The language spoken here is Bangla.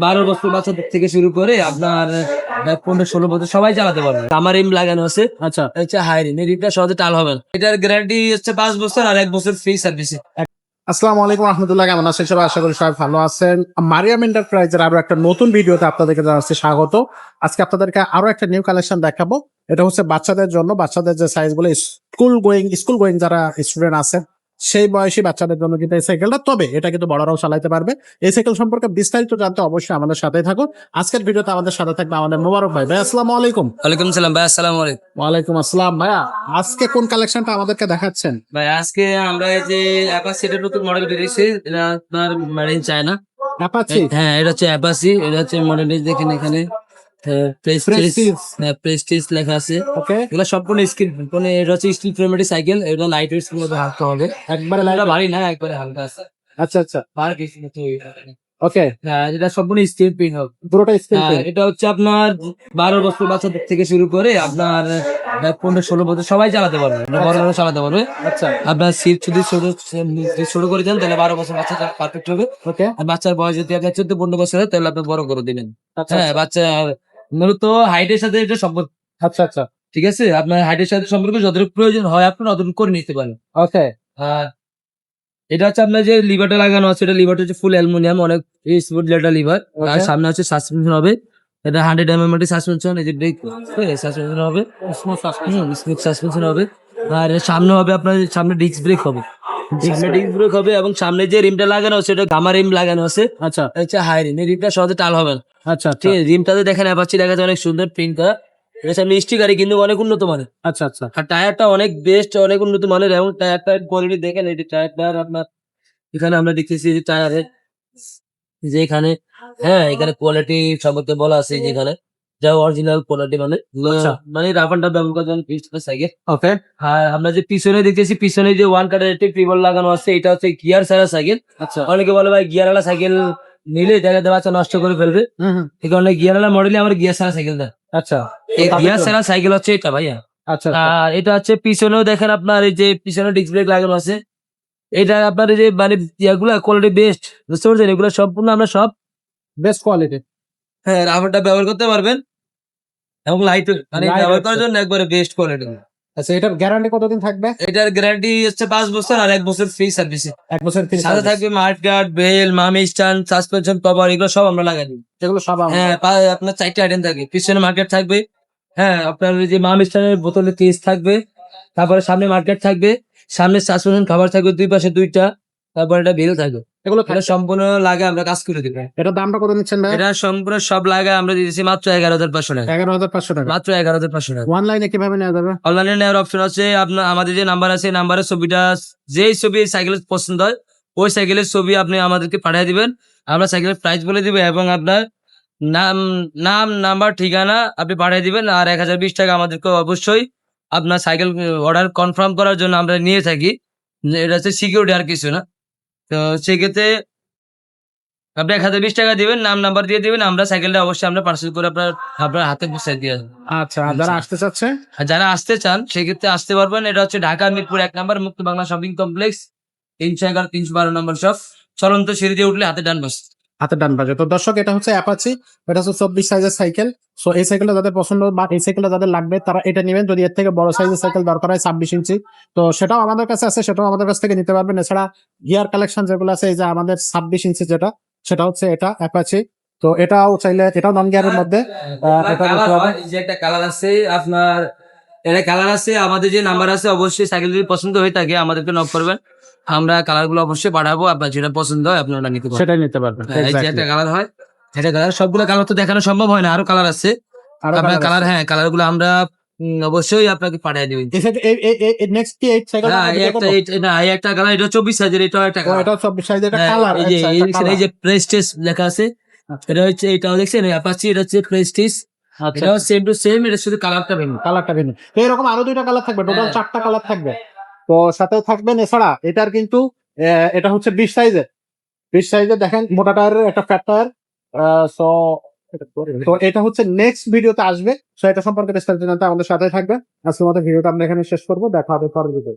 12 বছর বাচ্চাদের থেকে শুরু করে আপনার 15-16 বছর সবাই চালাতে পারবে। আমার রিম লাগানো আছে। আচ্ছা, হচ্ছে হাই রিম, এই রিমটা সহজে টাল হবে না। এটার গ্যারান্টি হচ্ছে 5 বছর আর 1 বছর ফ্রি সার্ভিসিং। আসসালামু আলাইকুম রহমতুল্লাহ, কেমন আছেন সবাই? আশা করি সবাই ভালো আছেন। মারিয়াম এন্টারপ্রাইজের আরো একটা নতুন ভিডিওতে আপনাদেরকে জানাচ্ছি স্বাগত। আজকে আপনাদেরকে আরো একটা নিউ কালেকশন দেখাবো। এটা হচ্ছে বাচ্চাদের জন্য, বাচ্চাদের যে সাইজ গুলো স্কুল গোয়িং যারা স্টুডেন্ট আছে সেই বয়সী বাচ্চাদের জন্য কিন্তু এই সাইকেলটা, তবে এটা কিন্তু বড়রাও চালাতে পারবে। এই সাইকেল সম্পর্কে বিস্তারিত জানতে অবশ্যই আমাদের সাথেই থাকুন। আজকের ভিডিওতে আমাদের সাথে থাকবে আমাদের মোবারক ভাই। ভাই আসসালামু আলাইকুম। ওয়ালাইকুম সালাম ভাই, আসসালামু আলাইকুম। ওয়ালাইকুম আসসালাম। ভাইয়া আজকে কোন কালেকশনটা আমাদেরকে দেখাচ্ছেন? ভাই আজকে আমরা এই যে অ্যাপাসিটার নতুন মডেল বেরিয়েছে, এটা আপনার মেড ইন চায়না। অ্যাপাচি। হ্যাঁ, এটা হচ্ছে অ্যাপাসি, এটা হচ্ছে মডেল দেখেন এখানে Prestige। প্রেস্টিজ লেখা আছে। ওকে, এগুলো সম্পূর্ণ স্কিন, মানে এটা হচ্ছে স্টিল ফ্রেমের সাইকেল। এটা লাইট ওয়েট এর মধ্যে হালকা হবে, একবারে এটা ভারী না, একবারে হালকা আছে। আচ্ছা আচ্ছা, ভার কিছু না তো। ওকে, হ্যাঁ, এটা সম্পূর্ণ স্টিল প্রিন্ট হবে। পুরোটা স্ক্রিন। এটা হচ্ছে আপনার 12 বছর বাচ্চাদের থেকে শুরু করে আপনার 15-16 বছর সবাই চালাতে পারবে, বড়রা চালাতে পারবে। আচ্ছা, আপনার সিট যদি ছোট করে দেন তাহলে 12 বছর বাচ্চাটা পারফেক্ট হবে। ওকে, আর বাচ্চার বয়স যদি আপনার 14-15 বছর হয় তাহলে আপনি বড় করে দিবেন। আচ্ছা হ্যাঁ, বাচ্চা মূলত হাইটের সাথে এটা সম্পর্ক। আচ্ছা আচ্ছা, ঠিক আছে, আপনার হাইটের সাথে সম্পর্ক যতটুকু প্রয়োজন হয় আপনার ততটুকু করে নিতে পারেন। ওকে, আর এটা হচ্ছে আপনার যে লিভারটা লাগানো আছে, এটা লিভারটা হচ্ছে ফুল অ্যালুমিনিয়াম, অনেক স্মুথ লেটার লিভার। আর Okay. সামনে হচ্ছে সাসপেনশন হবে, এটা 100 mm সাসপেনশন। এই যে ব্রেক সাসপেনশন হবে, স্মুথ সাসপেনশন হবে। আর এর সামনে হবে আপনার, সামনে ডিস্ক ব্রেক হবে, সামনে ডিস্ক ব্রেক হবে। এবং সামনে যে রিমটা লাগানো আছে এটা গামা রিম লাগানো আছে। আচ্ছা এটা হচ্ছে হাই রিম, এই রিমটা সহজে টাল হবে না। আচ্ছা, ঠিক আছে, রিমটাতে দেখেন অ্যাপাচি দেখা যায়, অনেক সুন্দর প্রিন্ট করা। এটা সামনে স্টিকারই কিন্তু অনেক উন্নত মানের। আচ্ছা আচ্ছা, আর টায়ারটা অনেক বেস্ট, অনেক উন্নত মানের। এবং টায়ারটার কোয়ালিটি দেখেন, এই টায়ারটার আপনার এখানে আমরা দেখতেছি যে টায়ারের যে এখানে, হ্যাঁ এখানে কোয়ালিটি সম্পর্কে বলা আছে যেখানে, যা অরিজিনাল কোয়ালিটি, মানে আচ্ছা। মানে রাফ এন্ড টাফ ব্যবহার করার জন্য সাইকেল। ওকে, আর আমরা যে পিছনে দেখতেছি, পিছনে যে ওয়ান কাটার টিবল লাগানো আছে, এটা হচ্ছে গিয়ার ছাড়া সাইকেল। আচ্ছা, অনেকে বলে ভাই গিয়ার ওয়ালা সাইকেল নিলে দেখা যাবে বাচ্চা নষ্ট করে ফেলবে, হুম হুম, এই কারণে গিয়ার ওয়ালা মডেলে আমার গিয়ার ছাড়া সাইকেল দেয়। আচ্ছা, এই তাদের গিয়ার জন্য। ছাড়া সাইকেল হচ্ছে এটা ভাইয়া। আচ্ছা আচ্ছা, আর এটা হচ্ছে পিছনেও দেখেন আপনার, এই যে পিছনে ডিস্ক ব্রেক লাগানো আছে। এটা আপনার এই যে মানে ইয়াগুলা কোয়ালিটি বেস্ট, বুঝতে পারছেন? এগুলো সম্পূর্ণ আমরা সব, বেস্ট কোয়ালিটি। হ্যাঁ রাবারটা ব্যবহার করতে পারবেন। এবং লাইট মানে Light ব্যবহার weight করার sir। জন্য একবারে বেস্ট কোয়ালিটি। আচ্ছা, এটার গ্যারান্টি কতদিন থাকবে? এটার গ্যারান্টি হচ্ছে 5 বছর আর 1 বছর ফ্রি সার্ভিসিং। 1 বছর ফ্রি সাথে থাকবে মার্ট গার্ড, বেল, মামি স্ট্যান্ড, সাসপেনশন কভার, এগুলো সব আমরা লাগাই দিই। সেগুলো সব হ্যাঁ, আপনার 4টে আইটেম থাকবে। পিছনে মার্কেট থাকবে, হ্যাঁ আপনার ওই যে মামি স্ট্যান্ডের বোতলে কেস থাকবে। তারপরে সামনে মার্কেট থাকবে, সামনে সাসপেনশন কভার থাকবে, দুই পাশে দুইটা। তারপর এটা বেল থাকবে। এগুলো এটা সম্পূর্ণ লাগে আমরা কাজ করে দিবো। এটার দামটা কত নিচ্ছেন ভাই? এটা সম্পূর্ণ সব লাগে আমরা দিতেছি মাত্র 11,500 টাকা। 11,500 টাকা। মাত্র 11,500 টাকা। অনলাইনে কিভাবে নেওয়া যাবে? অনলাইনে নেওয়ার অপশন আছে আপনার, আমাদের যে নাম্বার আছে নাম্বারের ছবিটা, যেই ছবি সাইকেলের পছন্দ হয় ওই সাইকেলের ছবি আপনি আমাদেরকে পাঠিয়ে দিবেন। আমরা সাইকেলের প্রাইস বলে দিব এবং আপনার নাম নাম নাম্বার ঠিকানা আপনি পাঠিয়ে দিবেন। আর 1,020 টাকা আমাদেরকে অবশ্যই আপনার সাইকেল অর্ডার কনফার্ম করার জন্য আমরা নিয়ে থাকি। এটা হচ্ছে সিকিউরিটি, আর কিছু না। তো সেক্ষেত্রে আপনি 1,020 টাকা দিবেন, নাম নাম্বার দিয়ে দিবেন, আমরা সাইকেলটা অবশ্যই আমরা পার্সেল করে আপনার আপনার হাতে পৌঁছে দিয়ে আসবো। আচ্ছা, আর যারা আসতে চাচ্ছে? আর যারা আসতে চান সেক্ষেত্রে আসতে পারবেন। এটা হচ্ছে ঢাকা মিরপুর 1 নম্বর মুক্ত বাংলা শপিং কমপ্লেক্স, 311 312 নম্বর শপ, চলন্ত সিঁড়ি দিয়ে উঠলে হাতে ডান পাশে। হাতের ডান পাশে। তো দর্শক, এটা হচ্ছে অ্যাপাচি, এটা হচ্ছে 24 সাইজের সাইকেল। সো এই সাইকেলটা যাদের পছন্দ বা এই সাইকেলটা যাদের লাগবে তারা এটা নেবেন। যদি এর থেকে বড় সাইজের সাইকেল দরকার হয় 26 ইঞ্চি, তো সেটাও আমাদের কাছে আছে, সেটাও আমাদের কাছ থেকে নিতে পারবেন। এছাড়া গিয়ার কালেকশন যেগুলো আছে, এই যে আমাদের 26 ইঞ্চি যেটা, সেটা হচ্ছে এটা অ্যাপাচি। তো এটাও চাইলে, এটাও নন গিয়ারের মধ্যে। এটা কালার নিতে হবে। হয়, এই যে একটা কালার আছে আপনার, এটা কালার আছে। আমাদের যে নাম্বার আছে অবশ্যই সাইকেল যদি পছন্দ হয়ে থাকে আমাদেরকে নক করবেন, আমরা কালার গুলো অবশ্যই পাঠাবো। আপনার যেটা পছন্দ হয় আপনি ওটা নিতে পারবেন। সেটাই নিতে পারবেন। হ্যাঁ, এই যে Exactly। একটা কালার হয়, এটা কালার, সবগুলো কালার তো দেখানো সম্ভব হয় না, আরো কালার আছে। আরো আপনার কালার কালার, আছে। হ্যাঁ কালার গুলো আমরা অবশ্যই আপনাকে পাঠিয়ে দিবেন। নেক্সট কি এই সাইকেলটা হ্যাঁ, আমরা এই বিক্রি একটা করবো? না, এই একটা কালার, এটা 24 সাইজের, এটাও একটা ও, কালার। এটা 24 সাইজের, এটা হ্যাঁ, কালার। এই যে আচ্ছা, এটা এই কালার। যে প্রেস্টিজ লেখা আছে, আচ্ছা এটা হচ্ছে, এটাও দেখছেন অ্যাপাচি, এটা হচ্ছে প্রেস্টিজ। আচ্ছা, এটাও সেম টু সেম, এটা শুধু কালারটা ভিন্ন। কালারটা ভিন্ন। তো এরকম আরো 2টা কালার থাকবে, টোটাল হ্যাঁ। 4টা কালার থাকবে। তো সাথেও থাকবেন। এছাড়া এটার কিন্তু এটা হচ্ছে 20 সাইজের। 20 সাইজের দেখেন, মোটা টায়ারের একটা ফ্যাট টায়ার। সো তো এটা হচ্ছে নেক্সট ভিডিওতে আসবে। সো এটা সম্পর্কে বিস্তারিত জানতে আমাদের সাথে থাকবে। আজকের মতো ভিডিওটা আমরা এখানে শেষ করবো। দেখা হবে পরের ভিডিও।